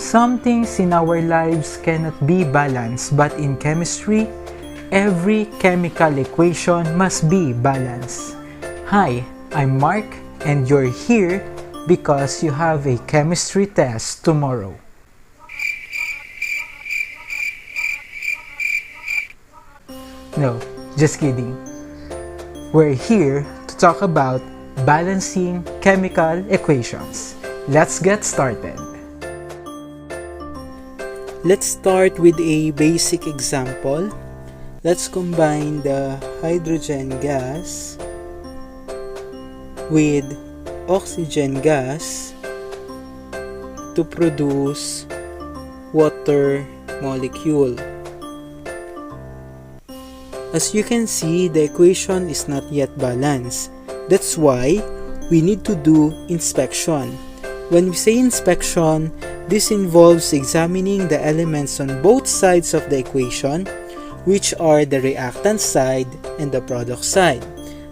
Some things in our lives cannot be balanced, but in chemistry, every chemical equation must be balanced. Hi, I'm Mark, and you're here because you have a chemistry test tomorrow. No, just kidding. We're here to talk about balancing chemical equations. Let's get started. Let's start with a basic example. Let's combine the hydrogen gas with oxygen gas to produce water molecule. As you can see, the equation is not yet balanced. That's why we need to do inspection. When we say inspection, this involves examining the elements on both sides of the equation, which are the reactant side and the product side,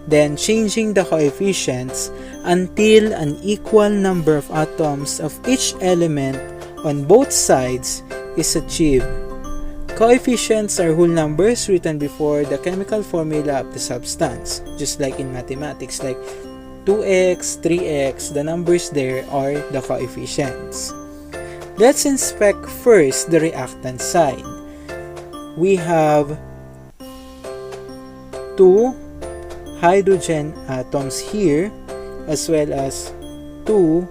then changing the coefficients until an equal number of atoms of each element on both sides is achieved. Coefficients are whole numbers written before the chemical formula of the substance, just like in mathematics, like 2x, 3x, the numbers there are the coefficients. Let's inspect first the reactant side. We have 2 hydrogen atoms here, as well as 2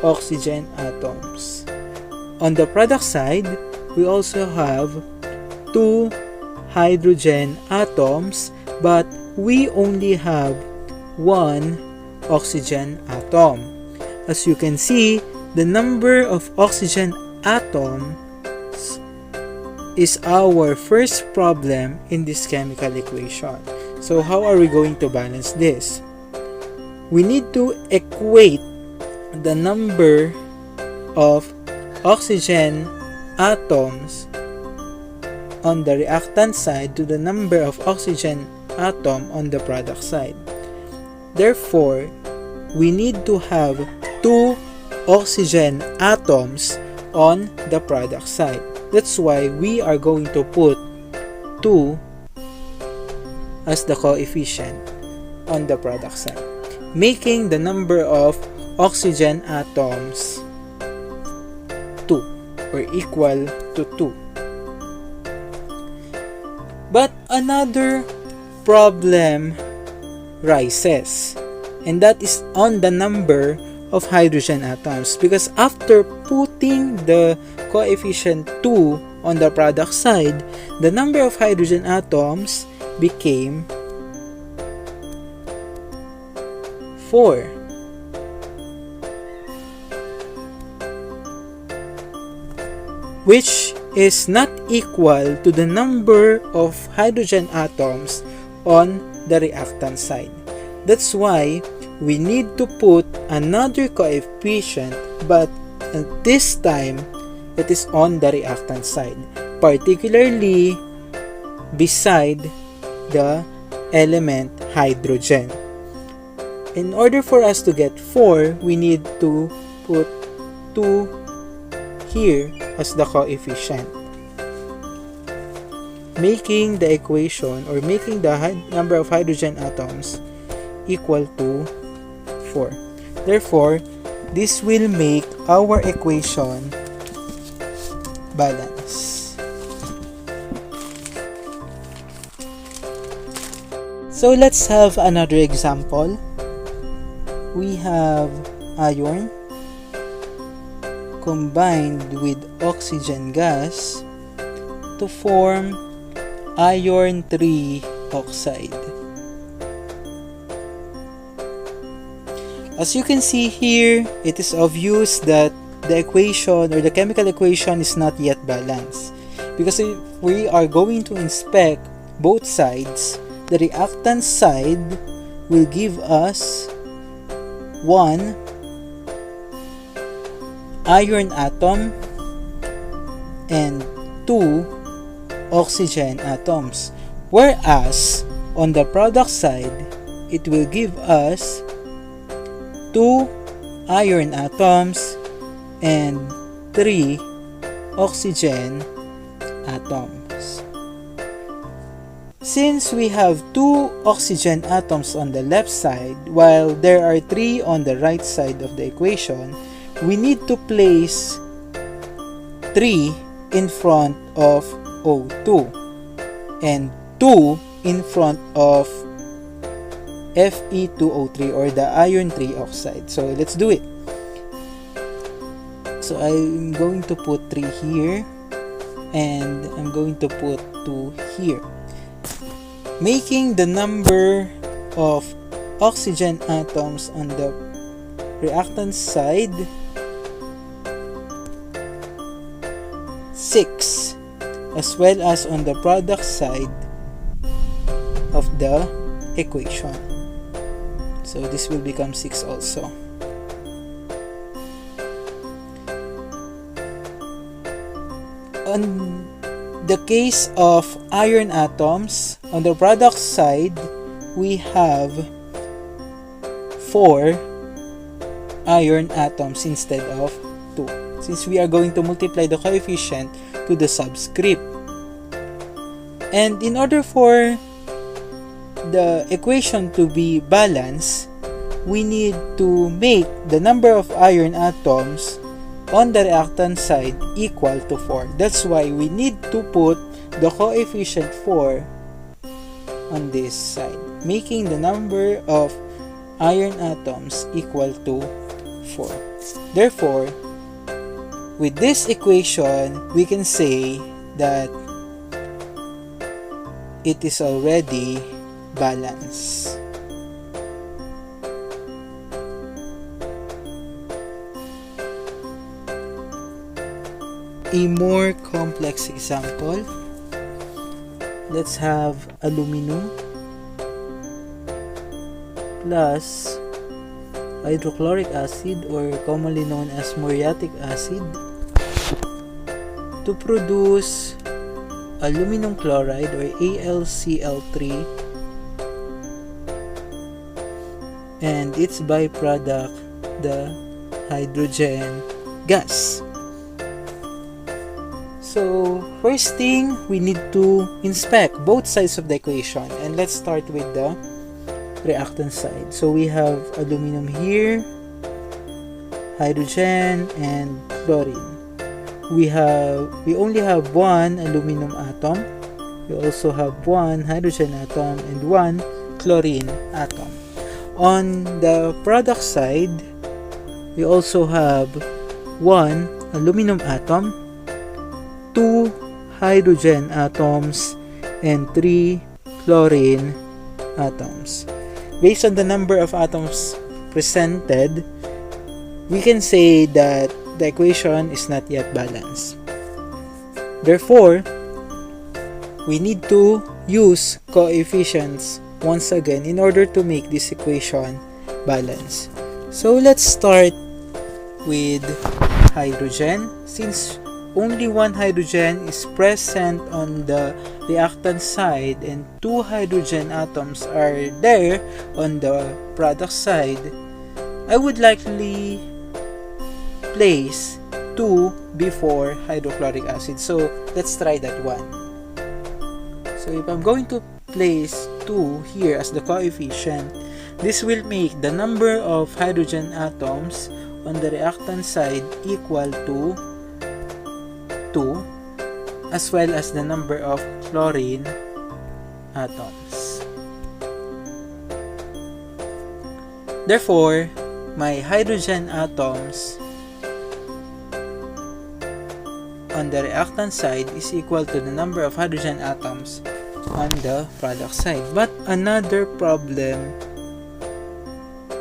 oxygen atoms. On the product side, we also have 2 hydrogen atoms, but we only have 1 oxygen atom. As you can see, the number of oxygen atoms is our first problem in this chemical equation. So how are we going to balance this? We need to equate the number of oxygen atoms on the reactant side to the number of oxygen atom on the product side. Therefore, we need to have 2 oxygen atoms on the product side. That's why we are going to put 2 as the coefficient on the product side, making the number of oxygen atoms 2 or equal to 2. But another problem rises, and that is on the number of hydrogen atoms, because after putting the coefficient 2 on the product side, the number of hydrogen atoms became 4. Which is not equal to the number of hydrogen atoms on the reactant side. That's why we need to put another coefficient, but this time it is on the reactant side, particularly beside the element hydrogen. In order for us to get 4, we need to put 2 here as the coefficient, making the equation or making the number of hydrogen atoms equal to 4. Therefore, this will make our equation balanced. So let's have another example. We have iron combined with oxygen gas to form iron 3 oxide. As you can see here, it is obvious that the equation or the chemical equation is not yet balanced, because if we are going to inspect both sides, the reactant side will give us 1 iron atom and 2 oxygen atoms, whereas on the product side it will give us 2 iron atoms and 3 oxygen atoms. Since we have 2 oxygen atoms on the left side, while there are 3 on the right side of the equation, we need to place 3 in front of O2 and 2 in front of Fe2O3 or the iron 3 oxide. So let's do it. So I'm going to put 3 here and I'm going to put 2 here, making the number of oxygen atoms on the reactant side 6, as well as on the product side of the equation. So this will become 6 also. On the case of iron atoms, on the product side, we have 4 iron atoms instead of 2, since we are going to multiply the coefficient to the subscript. And in order for the equation to be balanced, we need to make the number of iron atoms on the reactant side equal to 4. That's why we need to put the coefficient 4 on this side, making the number of iron atoms equal to 4. Therefore, with this equation, we can say that it is already balanced. A more complex example, let's have aluminum plus hydrochloric acid, or commonly known as muriatic acid, to produce aluminum chloride or AlCl3 and its byproduct, the hydrogen gas. So first thing, we need to inspect both sides of the equation, and let's start with the reactant side. So we have aluminum here, hydrogen, and chlorine. We only have 1 aluminum atom. We also have 1 hydrogen atom and 1 chlorine atom. On the product side, we also have 1 aluminum atom, 2 hydrogen atoms, and 3 chlorine atoms. Based on the number of atoms presented, we can say that the equation is not yet balanced. Therefore, we need to use coefficients once again in order to make this equation balanced. So let's start with hydrogen. Since only 1 hydrogen is present on the reactant side and 2 hydrogen atoms are there on the product side, I would likely place 2 before hydrochloric acid. So let's try that one. So if I'm going to place 2 here as the coefficient, this will make the number of hydrogen atoms on the reactant side equal to 2, as well as the number of chlorine atoms. Therefore, my hydrogen atoms on the reactant side is equal to the number of hydrogen atoms on the product side. But another problem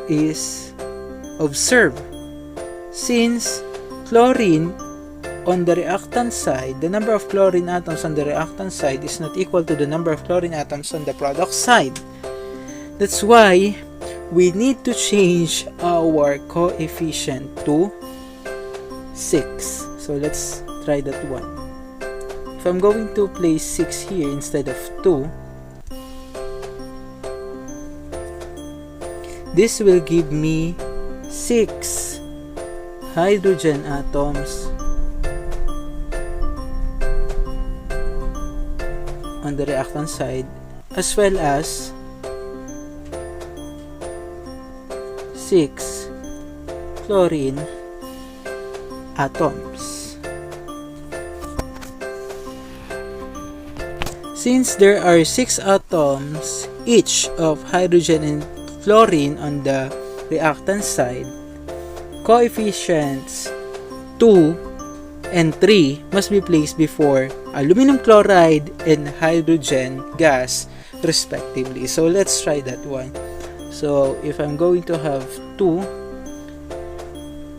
is observed. Since chlorine on the reactant side, the number of chlorine atoms on the reactant side is not equal to the number of chlorine atoms on the product side. That's why we need to change our coefficient to 6. So let's try that one. If I'm going to place 6 here instead of 2, this will give me 6 hydrogen atoms on the reactant side, as well as 6 chlorine atoms. Since there are 6 atoms each of hydrogen and fluorine on the reactant side, coefficients 2 and 3 must be placed before aluminum chloride and hydrogen gas respectively. So let's try that one. So if I'm going to have 2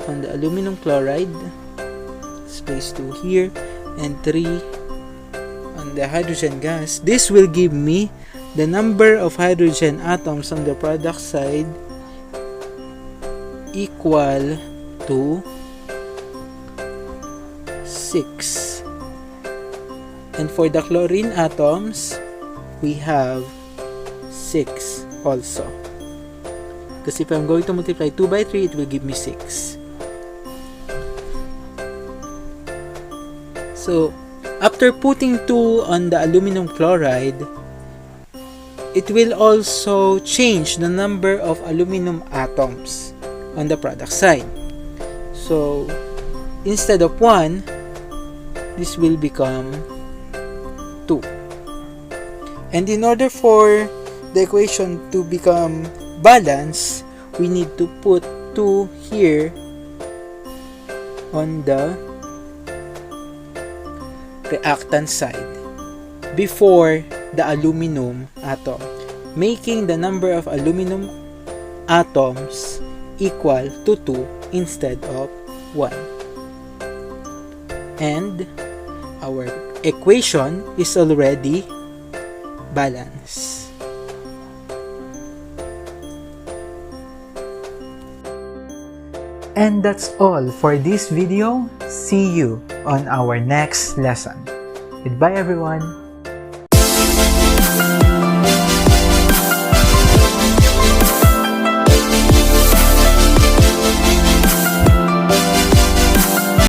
on the aluminum chloride, let's place 2 here, and 3 on the hydrogen gas, this will give me the number of hydrogen atoms on the product side equal to 6. And for the chlorine atoms, we have 6 also. Because if I'm going to multiply 2 by 3, it will give me 6. So, after putting 2 on the aluminum chloride, it will also change the number of aluminum atoms on the product side. So, instead of 1, this will become 2. And in order for the equation to become balanced, we need to put 2 here on the reactant side before the aluminum atom, making the number of aluminum atoms equal to 2 instead of 1. And our equation is already balanced. And that's all for this video. See you on our next lesson. Goodbye everyone.